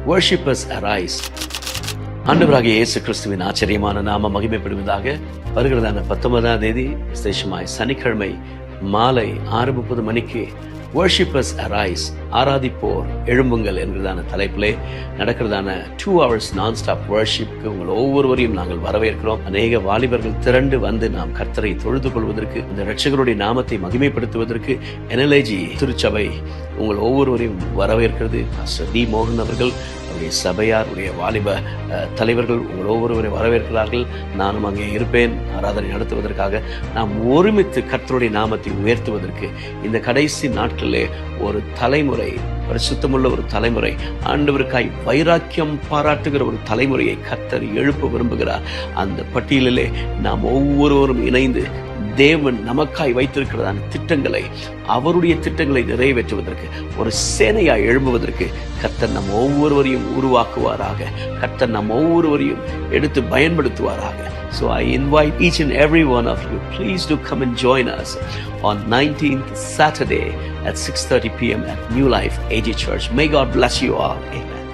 Worshippers arise. ஆண்டவராகிய இயேசு கிறிஸ்துவின் ஆச்சரியமான நாம மகிமைப்படுவதாக. வருகிறதான 19ஆம் தேதி விசேஷமாய் சனிக்கிழமை மாலை 6:30 மணிக்கு Worshippers arise, ஆராதிப்போர் எழும்புங்கள் என்கிறதான தலைப்பிலே நடக்கிறதான 2 hours non-stop worshipக்கு உங்கள் ஒவ்வொருவரையும் நாங்கள் வரவேற்கிறோம். அநேக வாலிபர்கள் திரண்டு வந்து நாம் கர்த்தரை தொழுது கொள்வதற்கு, இந்த இரட்சகருடைய நாமத்தை மகிமைப்படுத்துவதற்கு NLIG திருச்சபை உங்கள் ஒவ்வொருவரையும் வரவேற்கிறது. பாஸ்டர் டி மோகன் அவர்கள், அவருடைய சபையாருடைய வாலிப தலைவர்கள் உங்கள் ஒவ்வொருவரை வரவேற்கிறார்கள். நானும் அங்கே இருப்பேன் ஆராதனை நடத்துவதற்காக. நாம் ஒருமித்து கர்த்தருடைய நாமத்தை உயர்த்துவதற்கு இந்த கடைசி நாட்களிலே ஒரு தலைமுறை, பரிசுத்தமுள்ள ஒரு தலைமுறை, ஆண்டவருக்காய் வைராக்கியம் பாராட்டுகிற ஒரு தலைமுறையை கர்த்தர் எழுப்ப விரும்புகிறார். அந்த பட்டியலிலே நாம் ஒவ்வொருவரும் இணைந்து தேவன் நமக்காய் வைத்திருக்கிறதான திட்டங்களை, அவருடைய திட்டங்களை நிறைவேற்றுவதற்கு, ஒரு சேனையாய் எழும்புவதற்கு கர்த்தர் நம் ஒவ்வொருவரையும் உருவாக்குவாராக. கர்த்தர் நம் ஒவ்வொருவரையும் எடுத்து பயன்படுத்துவாராக. So I invite each and every one of you, please do come and join us on 19th Saturday at 6:30 p.m. at New Life AG Church. May God bless you all. Amen.